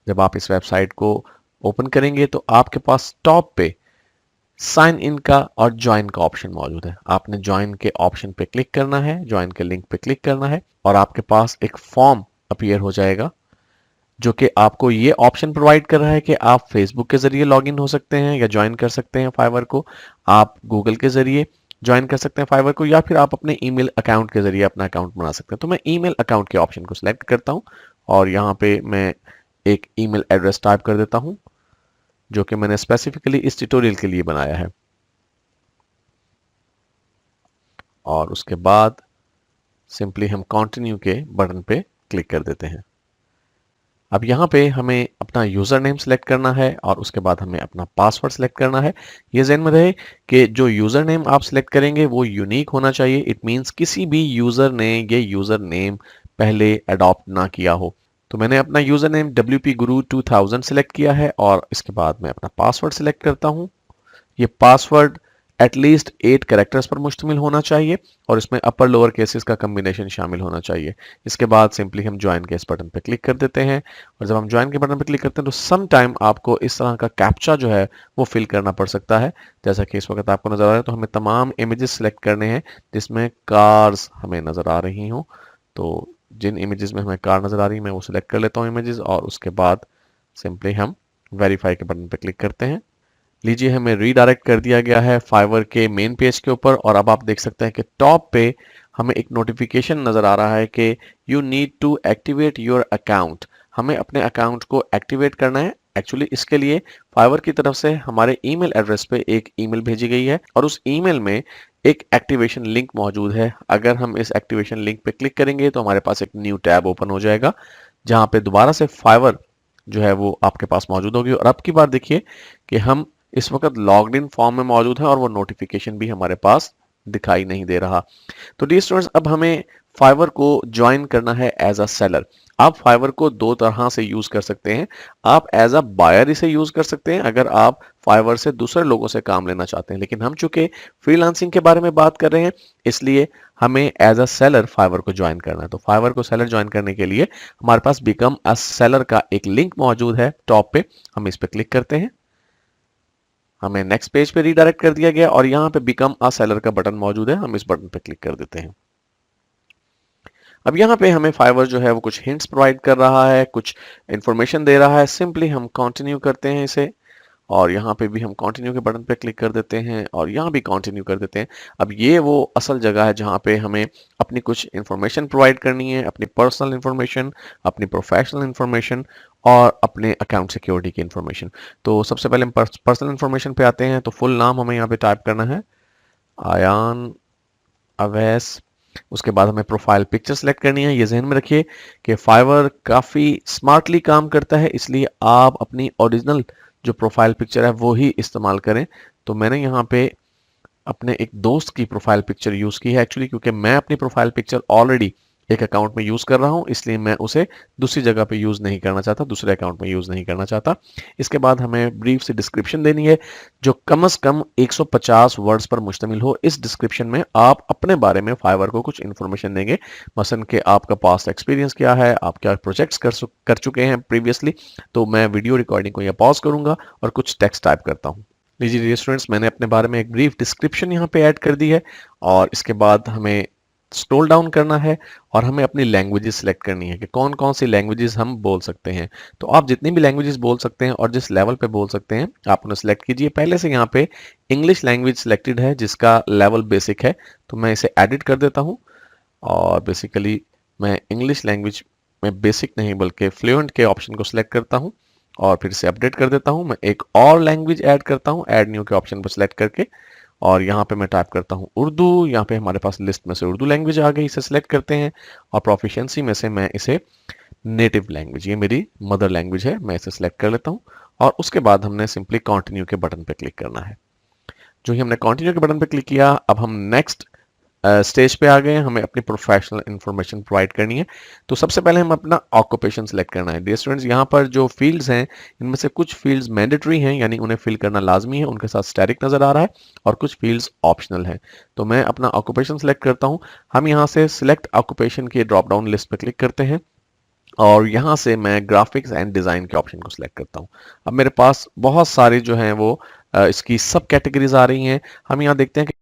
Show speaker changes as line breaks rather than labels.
जब आप इस वेबसाइट को ओपन करेंगे तो आपके पास टॉप पे साइन इन का और ज्वाइन का ऑप्शन मौजूद है। आपने ज्वाइन के ऑप्शन पे क्लिक करना है, ज्वाइन के लिंक पे क्लिक करना है और आपके पास एक फॉर्म अपीयर हो जाएगा जो कि आपको ये ऑप्शन प्रोवाइड कर रहा है कि आप फेसबुक के जरिए लॉगिन हो सकते हैं या ज्वाइन कर सकते हैं फाइवर को, आप गूगल के जरिए ज्वाइन कर सकते हैं फाइवर को, या फिर आप अपने ईमेल अकाउंट के जरिए अपना अकाउंट बना सकते हैं। तो मैं ईमेल अकाउंट के ऑप्शन को सिलेक्ट करता हूं और यहाँ पे मैं एक ईमेल एड्रेस टाइप कर देता हूं जो कि मैंने स्पेसिफिकली इस ट्यूटोरियल के लिए बनाया है। और उसके बाद सिंपली हम कंटिन्यू के बटन पे क्लिक कर देते हैं। अब यहाँ पे हमें अपना यूज़र नेम सेलेक्ट करना है और उसके बाद हमें अपना पासवर्ड सेलेक्ट करना है। ये ज़हन में रहे कि जो यूज़र नेम आप सेलेक्ट करेंगे वो यूनिक होना चाहिए। इट मीन्स किसी भी यूज़र ने ये यूज़र नेम पहले अडॉप्ट ना किया हो। तो मैंने अपना user name WP Guru 2000 select किया है और इसके बाद मैं अपना पासवर्ड सेलेक्ट करता हूँ। ये पासवर्ड एटलीस्ट 8 कैरेक्टर्स पर मुश्तमिल होना चाहिए और इसमें अपर लोअर केसेस का कम्बिनेशन शामिल होना चाहिए। इसके बाद सिंपली हम ज्वाइन के इस बटन पर क्लिक कर देते हैं और जब हम ज्वाइन के बटन पर क्लिक करते हैं तो सम टाइम आपको इस तरह का कैप्चा जो है वो फिल करना पड़ सकता है। जैसा कि इस वक्त आपको नजर आ रहा है, तो हमें तमाम इमेजेस सेलेक्ट करने हैं जिसमें कार्स हमें नजर आ रही हों। तो जिन इमेजेस में हमें कार नजर आ रही है मैं वो सिलेक्ट कर लेता हूँ इमेजेस और उसके बाद सिंपली हम वेरीफाई के बटन पर क्लिक करते हैं। लीजिए हमें रीडायरेक्ट कर दिया गया है फाइवर के मेन पेज के ऊपर और अब आप देख सकते हैं कि टॉप पे हमें एक नोटिफिकेशन नजर आ रहा है कि you need to activate your account. हमें अपने अकाउंट को एक्टिवेट करना है। एक्चुअली इसके लिए फाइवर की तरफ से हमारे ईमेल एड्रेस पे एक ईमेल भेजी गई है और उस ईमेल में एक एक्टिवेशन लिंक मौजूद है। अगर हम इस एक्टिवेशन लिंक पे क्लिक करेंगे तो हमारे पास एक न्यू टैब ओपन हो जाएगा जहां पे दोबारा से फाइवर जो है वो आपके पास मौजूद होगी। और अब की बार देखिए कि हम इस वक्त लॉग्ड इन फॉर्म में मौजूद है और वो नोटिफिकेशन भी हमारे पास दिखाई नहीं दे रहा। तो डियर स्टूडेंट्स, अब हमें फाइवर को ज्वाइन करना है एज अ सेलर। आप फाइवर को दो तरह से यूज कर सकते हैं। आप एज अ बायर इसे यूज कर सकते हैं अगर आप फाइवर से दूसरे लोगों से काम लेना चाहते हैं, लेकिन हम चूंकि फ्रीलांसिंग के बारे में बात कर रहे हैं इसलिए हमें एज अ सेलर फाइवर को ज्वाइन करना है। तो फाइवर को सेलर ज्वाइन करने के लिए हमारे पास बिकम अ सेलर का एक लिंक मौजूद है टॉप पे। हम इस पे क्लिक करते हैं, हमें नेक्स्ट पेज पे रीडायरेक्ट कर दिया गया और यहाँ पे बिकम अ सेलर का बटन मौजूद है। हम इस बटन पे क्लिक कर देते हैं। अब यहाँ पे हमें फाइवर जो है वो कुछ हिंट्स प्रोवाइड कर रहा है, कुछ इंफॉर्मेशन दे रहा है। सिंपली हम कंटिन्यू करते हैं इसे और यहाँ पे भी हम कंटिन्यू के बटन पे क्लिक कर देते हैं और यहाँ भी कंटिन्यू कर देते हैं। अब ये वो असल जगह है जहाँ पे हमें अपनी कुछ इंफॉर्मेशन प्रोवाइड करनी है, अपनी पर्सनल इंफॉर्मेशन, अपनी प्रोफेशनल इंफॉर्मेशन और अपने अकाउंट सिक्योरिटी की इंफॉर्मेशन। तो सबसे पहले हम पर्सनल इंफॉर्मेशन पे आते हैं। तो फुल नाम हमें यहाँ पे टाइप करना है, आयान अवैस। उसके बाद हमें प्रोफाइल पिक्चर सेलेक्ट करनी है। ये जहन में रखिए कि फाइवर काफ़ी स्मार्टली काम करता है, इसलिए आप अपनी ओरिजिनल जो प्रोफाइल पिक्चर है वो ही इस्तेमाल करें। तो मैंने यहाँ पे अपने एक दोस्त की प्रोफाइल पिक्चर यूज़ की है एक्चुअली, क्योंकि मैं अपनी प्रोफाइल पिक्चर ऑलरेडी एक अकाउंट में यूज़ कर रहा हूँ, इसलिए मैं उसे दूसरी जगह पे यूज़ नहीं करना चाहता, दूसरे अकाउंट में यूज़ नहीं करना चाहता। इसके बाद हमें ब्रीफ सी डिस्क्रिप्शन देनी है जो कम से कम 150 वर्ड्स पर मुश्तमिल हो। इस डिस्क्रिप्शन में आप अपने बारे में फाइवर को कुछ इन्फॉर्मेशन देंगे, मसलन कि आपका पास्ट एक्सपीरियंस क्या है, आप क्या प्रोजेक्ट्स कर चुके हैं प्रीवियसली। तो मैं वीडियो रिकॉर्डिंग को यहाँ पॉज करूंगा और कुछ टेक्स्ट टाइप करता हूँ। लीजिए डियर स्टूडेंट्स, मैंने अपने बारे में एक ब्रीफ डिस्क्रिप्शन यहाँ पे ऐड कर दी है और इसके बाद हमें स्क्रॉल डाउन करना है और हमें अपनी लैंग्वेजेस सेलेक्ट करनी है कि कौन कौन सी लैंग्वेजेस हम बोल सकते हैं। तो आप जितनी भी लैंग्वेजेस बोल सकते हैं और जिस लेवल पे बोल सकते हैं आप उन्हें सेलेक्ट कीजिए। पहले से यहाँ पे इंग्लिश लैंग्वेज सेलेक्टेड है जिसका लेवल बेसिक है, तो मैं इसे एडिट कर देता हूँ और बेसिकली मैं इंग्लिश लैंग्वेज में बेसिक नहीं बल्कि फ्लुएंट के ऑप्शन को सिलेक्ट करता हूँ और फिर से अपडेट कर देता हूँ। मैं एक और लैंग्वेज ऐड करता हूँ ऐड न्यू के ऑप्शन पर सिलेक्ट करके और यहाँ पे मैं टाइप करता हूँ उर्दू। यहाँ पे हमारे पास लिस्ट में से उर्दू लैंग्वेज आ गई, इसे सिलेक्ट करते हैं और प्रोफिशिएंसी में से मैं इसे नेटिव लैंग्वेज, ये मेरी मदर लैंग्वेज है, मैं इसे सिलेक्ट कर लेता हूँ और उसके बाद हमने सिंपली कंटिन्यू के बटन पे क्लिक करना है। जो ही हमने कंटिन्यू के बटन पे क्लिक किया, अब हम नेक्स्ट स्टेज पे आ गए हैं। हमें अपनी प्रोफेशनल इंफॉर्मेशन प्रोवाइड करनी है। तो सबसे पहले हम अपना ऑक्यूपेशन सेलेक्ट करना है। डियर स्टूडेंट्स, यहाँ पर जो फील्ड्स हैं इनमें से कुछ फील्ड्स मैंडेटरी हैं यानी उन्हें फिल करना लाजमी है, उनके साथ स्टैटिक नजर आ रहा है और कुछ फील्ड्स ऑप्शनल हैं। तो मैं अपना ऑक्यूपेशन सेलेक्ट करता हूँ। हम यहाँ से सिलेक्ट ऑक्यूपेशन की ड्रॉप डाउन लिस्ट पे क्लिक करते हैं और यहाँ से मैं ग्राफिक्स एंड डिज़ाइन के ऑप्शन को सिलेक्ट करता हूँ। अब मेरे पास बहुत सारे जो हैं वो इसकी सब कैटेगरीज आ रही हैं। हम यहाँ देखते हैं कि